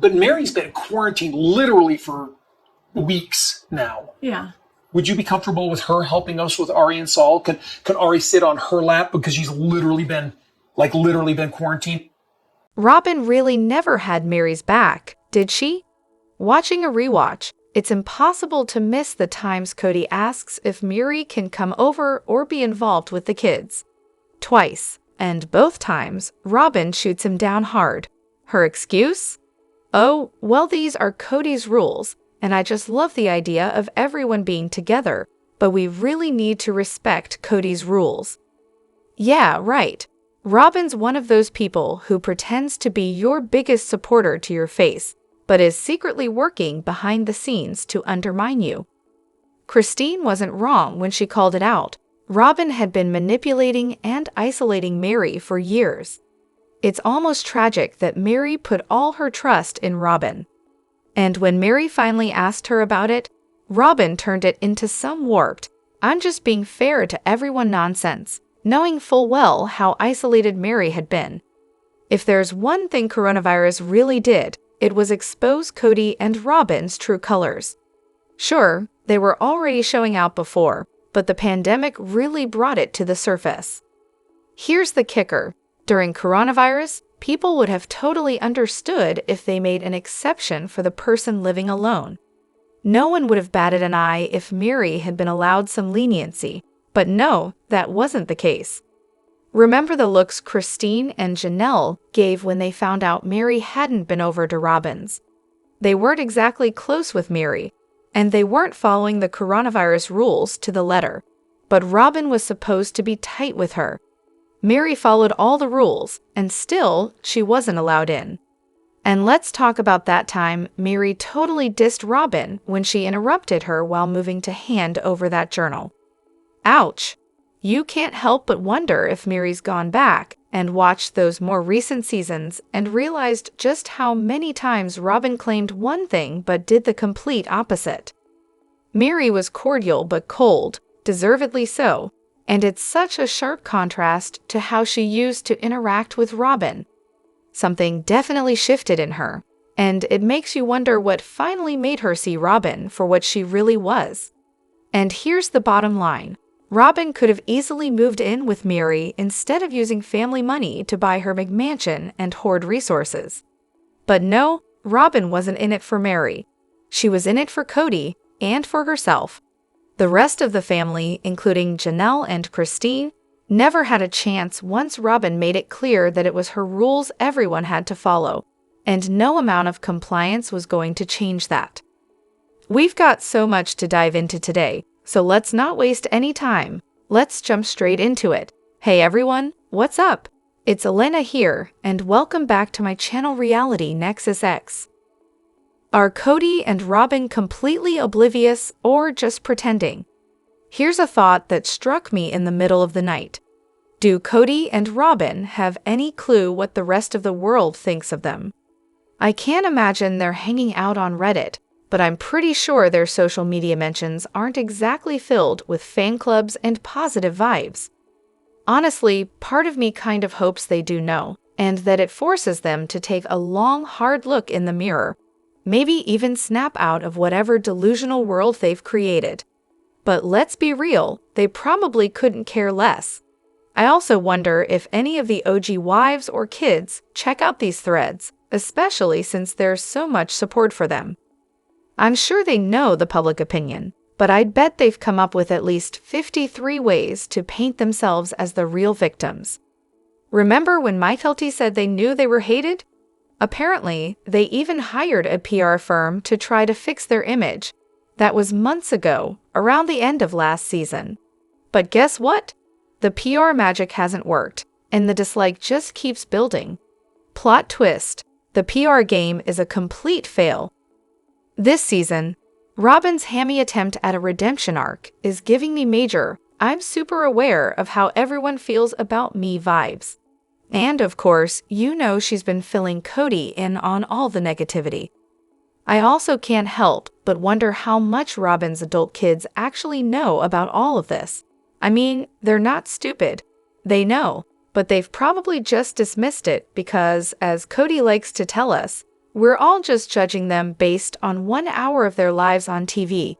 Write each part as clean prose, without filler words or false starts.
But Meri's been quarantined literally for weeks now. Yeah. Would you be comfortable with her helping us with Ari and Saul? Can Ari sit on her lap because she's literally been quarantined? Robyn really never had Meri's back, did she? Watching a rewatch, it's impossible to miss the times Kody asks if Meri can come over or be involved with the kids. Twice, and both times, Robyn shoots him down hard. Her excuse? Oh, well, these are Kody's rules, and I just love the idea of everyone being together, but we really need to respect Kody's rules. Yeah, right. Robyn's one of those people who pretends to be your biggest supporter to your face, but is secretly working behind the scenes to undermine you. Christine wasn't wrong when she called it out. Robyn had been manipulating and isolating Meri for years. It's almost tragic that Meri put all her trust in Robyn. And when Meri finally asked her about it, Robyn turned it into some warped, "I'm just being fair to everyone" nonsense, knowing full well how isolated Meri had been. If there's one thing coronavirus really did, it was expose Kody and Robyn's true colors. Sure, they were already showing out before, but the pandemic really brought it to the surface. Here's the kicker. During coronavirus, people would have totally understood if they made an exception for the person living alone. No one would have batted an eye if Meri had been allowed some leniency, but no, that wasn't the case. Remember the looks Christine and Janelle gave when they found out Meri hadn't been over to Robyn's. They weren't exactly close with Meri, and they weren't following the coronavirus rules to the letter, but Robyn was supposed to be tight with her. Meri followed all the rules, and still, she wasn't allowed in. And let's talk about that time Meri totally dissed Robyn when she interrupted her while moving to hand over that journal. Ouch! You can't help but wonder if Meri's gone back and watched those more recent seasons and realized just how many times Robyn claimed one thing but did the complete opposite. Meri was cordial but cold, deservedly so, and it's such a sharp contrast to how she used to interact with Robyn. Something definitely shifted in her, and it makes you wonder what finally made her see Robyn for what she really was. And here's the bottom line. Robyn could have easily moved in with Meri instead of using family money to buy her McMansion and hoard resources. But no, Robyn wasn't in it for Meri. She was in it for Kody and for herself. The rest of the family, including Janelle and Christine, never had a chance once Robyn made it clear that it was her rules everyone had to follow, and no amount of compliance was going to change that. We've got so much to dive into today, so let's not waste any time. Let's jump straight into it. Hey everyone, what's up? It's Elena here, and welcome back to my channel Reality Nexus X. Are Kody and Robyn completely oblivious or just pretending? Here's a thought that struck me in the middle of the night. Do Kody and Robyn have any clue what the rest of the world thinks of them? I can't imagine they're hanging out on Reddit, but I'm pretty sure their social media mentions aren't exactly filled with fan clubs and positive vibes. Honestly, part of me kind of hopes they do know, and that it forces them to take a long, hard look in the mirror, maybe even snap out of whatever delusional world they've created. But let's be real, they probably couldn't care less. I also wonder if any of the OG wives or kids check out these threads, especially since there's so much support for them. I'm sure they know the public opinion, but I'd bet they've come up with at least 53 ways to paint themselves as the real victims. Remember when Mykelti said they knew they were hated? Apparently, they even hired a PR firm to try to fix their image. That was months ago, around the end of last season. But guess what? The PR magic hasn't worked, and the dislike just keeps building. Plot twist: the PR game is a complete fail. This season, Robyn's hammy attempt at a redemption arc is giving me major "I'm super aware of how everyone feels about me" vibes. And of course, you know she's been filling Kody in on all the negativity. I also can't help but wonder how much Robyn's adult kids actually know about all of this. I mean, they're not stupid. They know, but they've probably just dismissed it because, as Kody likes to tell us, We're all just judging them based on 1 hour of their lives on TV.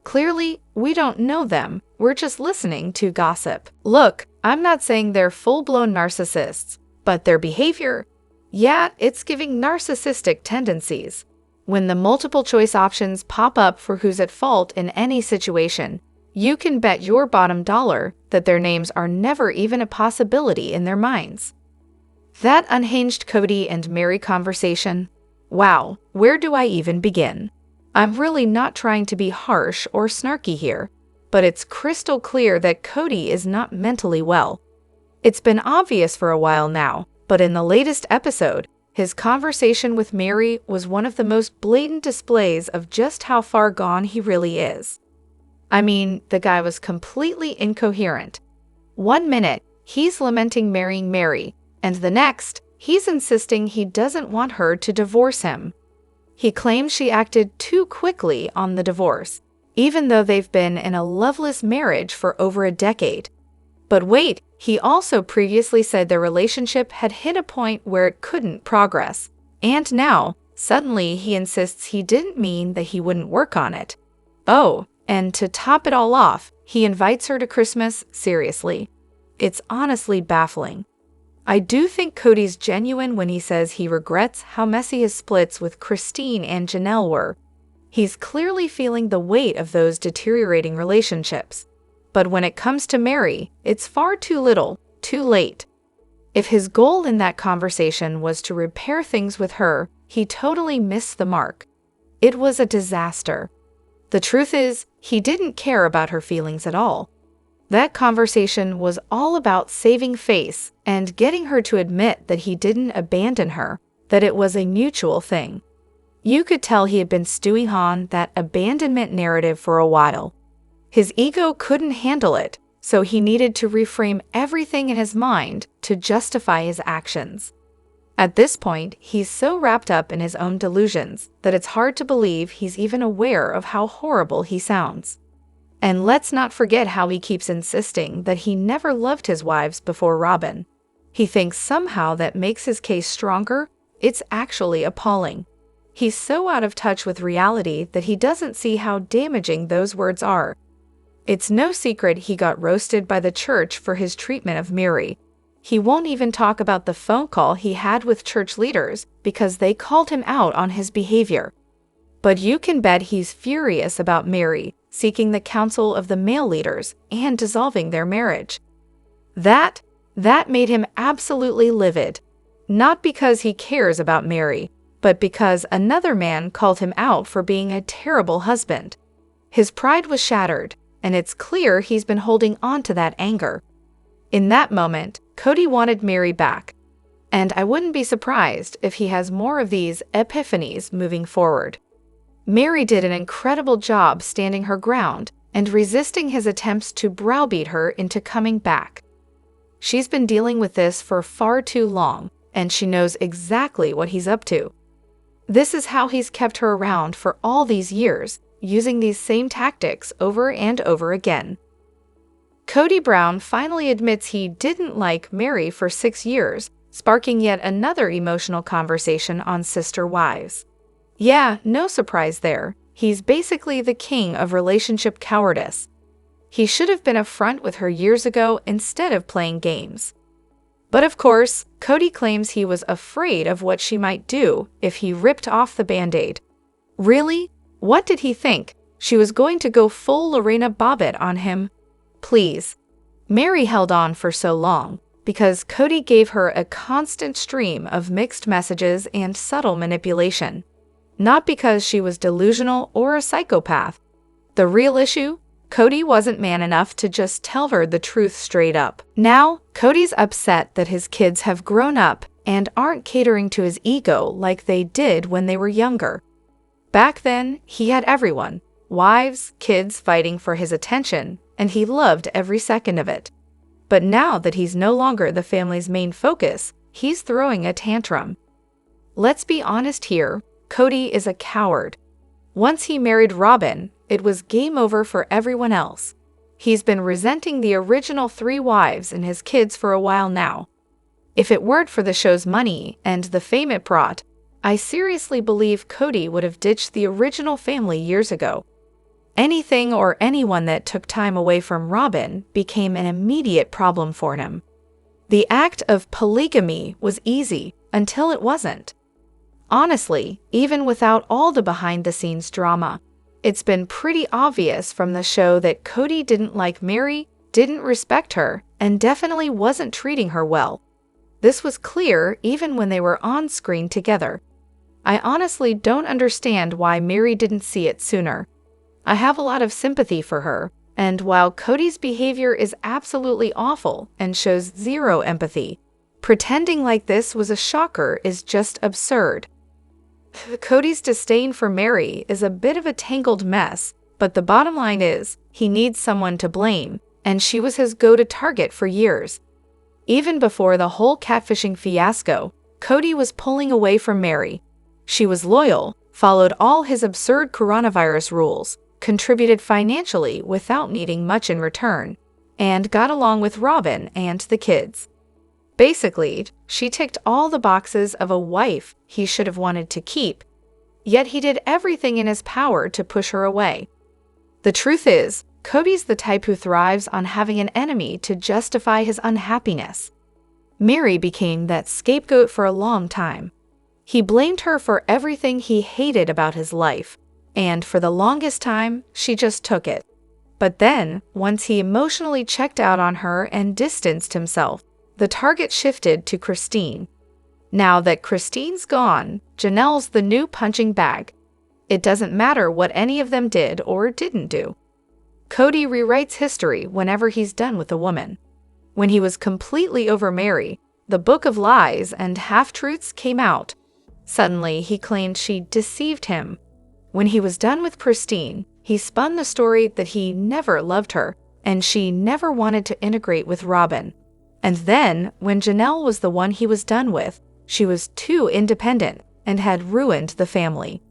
Clearly, we don't know them, we're just listening to gossip. Look, I'm not saying they're full-blown narcissists, but their behavior, yeah, it's giving narcissistic tendencies. When the multiple choice options pop up for who's at fault in any situation, you can bet your bottom dollar that their names are never even a possibility in their minds. That unhinged Kody and Meri conversation, wow, where do I even begin? I'm really not trying to be harsh or snarky here, but it's crystal clear that Kody is not mentally well. It's been obvious for a while now, but in the latest episode, his conversation with Meri was one of the most blatant displays of just how far gone he really is. I mean, the guy was completely incoherent. 1 minute, he's lamenting marrying Meri, and the next, he's insisting he doesn't want her to divorce him. He claims she acted too quickly on the divorce, even though they've been in a loveless marriage for over a decade. But wait, he also previously said their relationship had hit a point where it couldn't progress. And now, suddenly he insists he didn't mean that he wouldn't work on it. Oh, and to top it all off, he invites her to Christmas seriously. It's honestly baffling. I do think Kody's genuine when he says he regrets how messy his splits with Christine and Janelle were. He's clearly feeling the weight of those deteriorating relationships. But when it comes to Meri, it's far too little, too late. If his goal in that conversation was to repair things with her, he totally missed the mark. It was a disaster. The truth is, he didn't care about her feelings at all. That conversation was all about saving face and getting her to admit that he didn't abandon her, that it was a mutual thing. You could tell he had been stewing on that abandonment narrative for a while. His ego couldn't handle it, so he needed to reframe everything in his mind to justify his actions. At this point, he's so wrapped up in his own delusions that it's hard to believe he's even aware of how horrible he sounds. And let's not forget how he keeps insisting that he never loved his wives before Robyn. He thinks somehow that makes his case stronger. It's actually appalling. He's so out of touch with reality that he doesn't see how damaging those words are. It's no secret he got roasted by the church for his treatment of Meri. He won't even talk about the phone call he had with church leaders because they called him out on his behavior. But you can bet he's furious about Meri seeking the counsel of the male leaders and dissolving their marriage. That made him absolutely livid. Not because he cares about Meri, but because another man called him out for being a terrible husband. His pride was shattered, and it's clear he's been holding on to that anger. In that moment, Kody wanted Meri back, and I wouldn't be surprised if he has more of these epiphanies moving forward. Meri did an incredible job standing her ground and resisting his attempts to browbeat her into coming back. She's been dealing with this for far too long, and she knows exactly what he's up to. This is how he's kept her around for all these years, using these same tactics over and over again. Kody Brown finally admits he didn't like Meri for 6 years, sparking yet another emotional conversation on sister wives. Yeah, no surprise there. He's basically the king of relationship cowardice. He should have been upfront with her years ago instead of playing games. But of course, Kody claims he was afraid of what she might do if he ripped off the band-aid. Really? What did he think? She was going to go full Lorena Bobbitt on him? Please. Meri held on for so long because Kody gave her a constant stream of mixed messages and subtle manipulation. Not because she was delusional or a psychopath. The real issue? Kody wasn't man enough to just tell her the truth straight up. Now, Kody's upset that his kids have grown up and aren't catering to his ego like they did when they were younger. Back then, he had everyone, wives, kids fighting for his attention, and he loved every second of it. But now that he's no longer the family's main focus, he's throwing a tantrum. Let's be honest here. Kody is a coward. Once he married Robyn, it was game over for everyone else. He's been resenting the original 3 wives and his kids for a while now. If it weren't for the show's money and the fame it brought, I seriously believe Kody would have ditched the original family years ago. Anything or anyone that took time away from Robyn became an immediate problem for him. The act of polygamy was easy until it wasn't. Honestly, even without all the behind-the-scenes drama, it's been pretty obvious from the show that Kody didn't like Meri, didn't respect her, and definitely wasn't treating her well. This was clear even when they were on screen together. I honestly don't understand why Meri didn't see it sooner. I have a lot of sympathy for her, and while Kody's behavior is absolutely awful and shows zero empathy, pretending like this was a shocker is just absurd. Kody's disdain for Meri is a bit of a tangled mess, but the bottom line is, he needs someone to blame, and she was his go-to target for years. Even before the whole catfishing fiasco, Kody was pulling away from Meri. She was loyal, followed all his absurd coronavirus rules, contributed financially without needing much in return, and got along with Robyn and the kids. Basically, she ticked all the boxes of a wife he should have wanted to keep, yet he did everything in his power to push her away. The truth is, Kody's the type who thrives on having an enemy to justify his unhappiness. Meri became that scapegoat for a long time. He blamed her for everything he hated about his life, and for the longest time, she just took it. But then, once he emotionally checked out on her and distanced himself, the target shifted to Christine. Now that Christine's gone, Janelle's the new punching bag. It doesn't matter what any of them did or didn't do. Kody rewrites history whenever he's done with a woman. When he was completely over Meri, the Book of Lies and Half-Truths came out. Suddenly, he claimed she deceived him. When he was done with Christine, he spun the story that he never loved her, and she never wanted to integrate with Robyn. And then, when Janelle was the one he was done with, she was too independent and had ruined the family.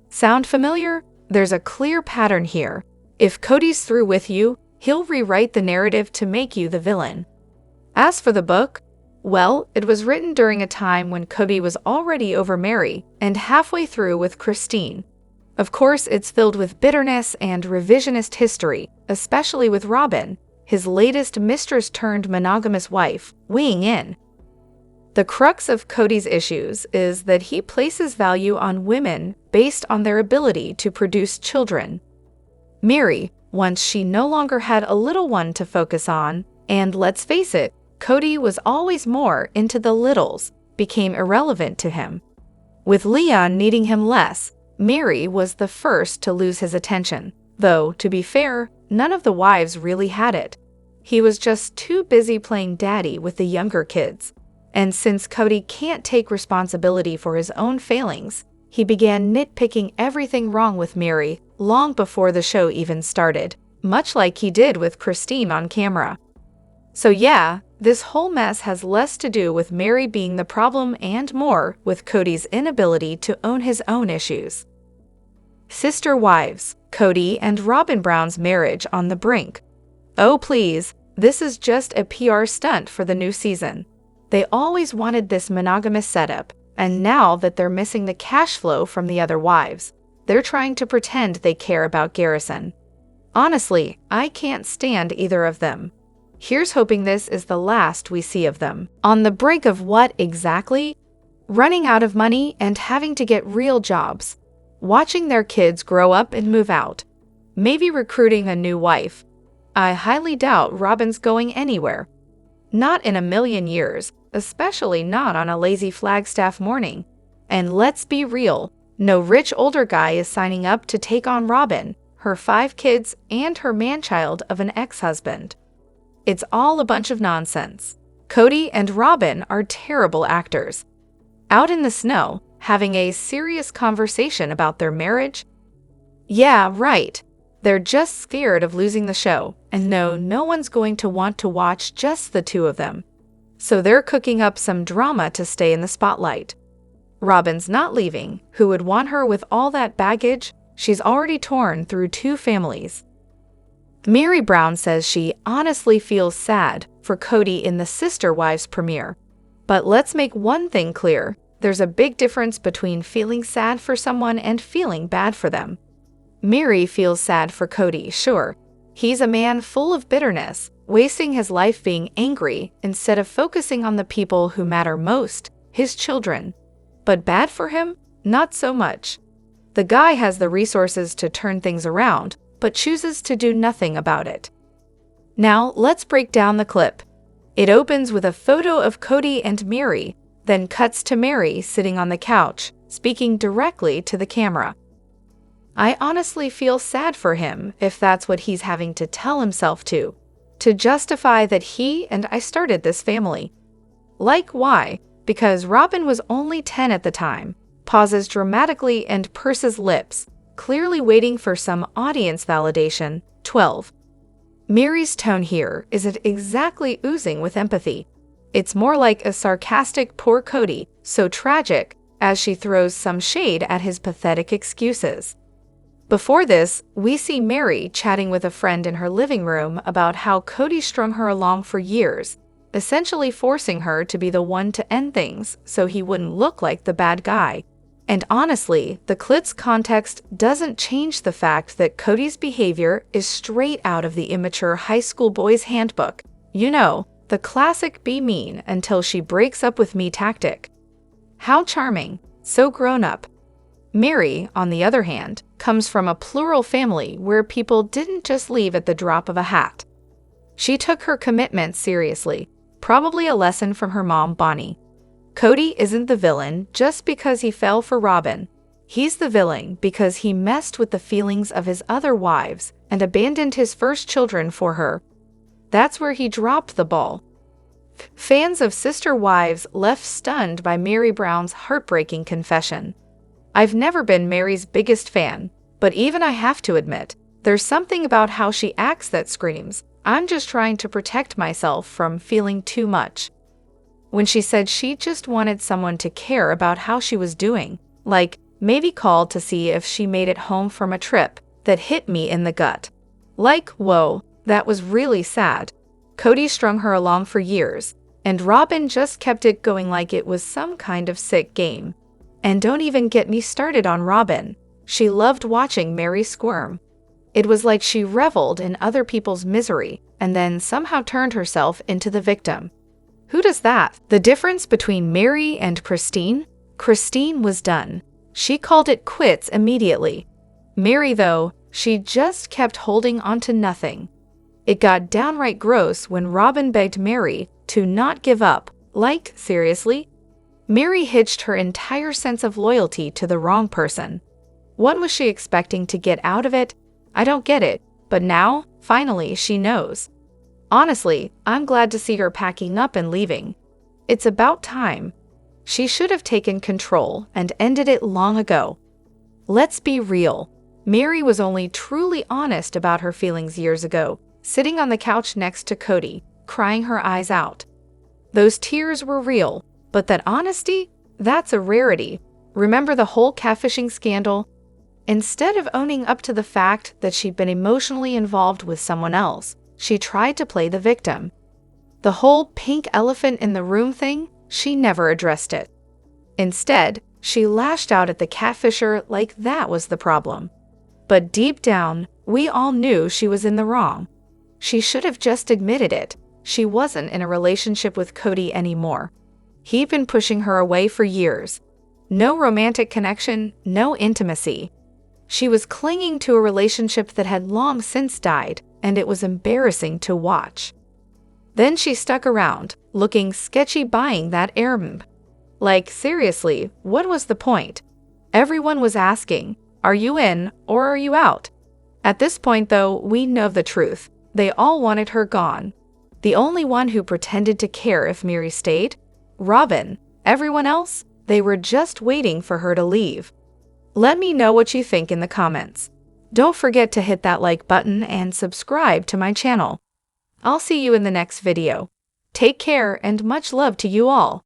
Sound familiar? There's a clear pattern here. If Kody's through with you, he'll rewrite the narrative to make you the villain. As for the book, well, it was written during a time when Kody was already over Meri and halfway through with Christine. Of course, it's filled with bitterness and revisionist history, especially with Robyn, his latest mistress-turned-monogamous wife, weighing in. The crux of Kody's issues is that he places value on women based on their ability to produce children. Meri, once she no longer had a little one to focus on, and let's face it, Kody was always more into the littles, became irrelevant to him. With Leon needing him less, Meri was the first to lose his attention, though, to be fair, none of the wives really had it. He was just too busy playing daddy with the younger kids. And since Kody can't take responsibility for his own failings, he began nitpicking everything wrong with Meri long before the show even started, much like he did with Christine on camera. So yeah, this whole mess has less to do with Meri being the problem and more with Kody's inability to own his own issues. Sister wives, Kody and Robyn Brown's marriage on the brink. Oh please, this is just a PR stunt for the new season. They always wanted this monogamous setup, and now that they're missing the cash flow from the other wives, they're trying to pretend they care about Garrison. Honestly, I can't stand either of them. Here's hoping this is the last we see of them. On the brink of what exactly? Running out of money and having to get real jobs. Watching their kids grow up and move out. Maybe recruiting a new wife. I highly doubt Robyn's going anywhere. Not in a million years, especially not on a lazy Flagstaff morning. And let's be real, no rich older guy is signing up to take on Robyn, her 5 kids, and her man-child of an ex-husband. It's all a bunch of nonsense. Kody and Robyn are terrible actors. Out in the snow, having a serious conversation about their marriage? Yeah, right. They're just scared of losing the show, and no one's going to want to watch just the two of them. So they're cooking up some drama to stay in the spotlight. Robyn's not leaving. Who would want her with all that baggage? She's already torn through 2 families. Meri Brown says she honestly feels sad for Kody in the Sister Wives premiere. But let's make one thing clear. there's a big difference between feeling sad for someone and feeling bad for them. Meri feels sad for Kody, sure. He's a man full of bitterness, wasting his life being angry instead of focusing on the people who matter most, his children. But bad for him? Not so much. The guy has the resources to turn things around, but chooses to do nothing about it. Now, let's break down the clip. It opens with a photo of Kody and Meri, then cuts to Meri sitting on the couch, speaking directly to the camera. I honestly feel sad for him if that's what he's having to tell himself to justify that he and I started this family. Like, why? Because Robyn was only 10 at the time, pauses dramatically and purses lips, clearly waiting for some audience validation. 12. Meri's tone here isn't exactly oozing with empathy. It's more like a sarcastic poor Kody, so tragic, as she throws some shade at his pathetic excuses. Before this, we see Meri chatting with a friend in her living room about how Kody strung her along for years, essentially forcing her to be the one to end things so he wouldn't look like the bad guy. And honestly, the clip's context doesn't change the fact that Kody's behavior is straight out of the immature high school boy's handbook. You know, the classic be mean until she breaks up with me tactic. How charming, so grown up. Meri, on the other hand, comes from a plural family where people didn't just leave at the drop of a hat. She took her commitment seriously, probably a lesson from her mom, Bonnie. Kody isn't the villain just because he fell for Robyn. He's the villain because he messed with the feelings of his other wives and abandoned his first children for her. That's where he dropped the ball. Fans of Sister Wives left stunned by Meri Brown's heartbreaking confession. I've never been Meri's biggest fan, but even I have to admit, there's something about how she acts that screams, I'm just trying to protect myself from feeling too much. When she said she just wanted someone to care about how she was doing, like maybe called to see if she made it home from a trip, that hit me in the gut. Like, whoa, that was really sad. Kody strung her along for years, and Robyn just kept it going like it was some kind of sick game. And don't even get me started on Robyn. She loved watching Meri squirm. It was like she reveled in other people's misery and then somehow turned herself into the victim. Who does that? The difference between Meri and Christine? Christine was done. She called it quits immediately. Meri, though, she just kept holding on to nothing. It got downright gross when Robyn begged Meri to not give up. Like, seriously? Meri hitched her entire sense of loyalty to the wrong person. What was she expecting to get out of it? I don't get it, but now, finally, she knows. Honestly, I'm glad to see her packing up and leaving. It's about time. She should have taken control and ended it long ago. Let's be real. Meri was only truly honest about her feelings years ago, sitting on the couch next to Kody, crying her eyes out. Those tears were real. But that honesty? That's a rarity. Remember the whole catfishing scandal? Instead of owning up to the fact that she'd been emotionally involved with someone else, she tried to play the victim. The whole pink elephant in the room thing, she never addressed it. Instead, she lashed out at the catfisher like that was the problem. But deep down, we all knew she was in the wrong. She should have just admitted it. She wasn't in a relationship with Kody anymore. He'd been pushing her away for years. No romantic connection, no intimacy. She was clinging to a relationship that had long since died, and it was embarrassing to watch. Then she stuck around, looking sketchy buying that Airbnb. Like, seriously, what was the point? Everyone was asking, are you in or are you out? At this point, though, we know the truth. They all wanted her gone. The only one who pretended to care if Meri stayed? Robyn. Everyone else? They were just waiting for her to leave. Let me know what you think in the comments. Don't forget to hit that like button and subscribe to my channel. I'll see you in the next video. Take care and much love to you all.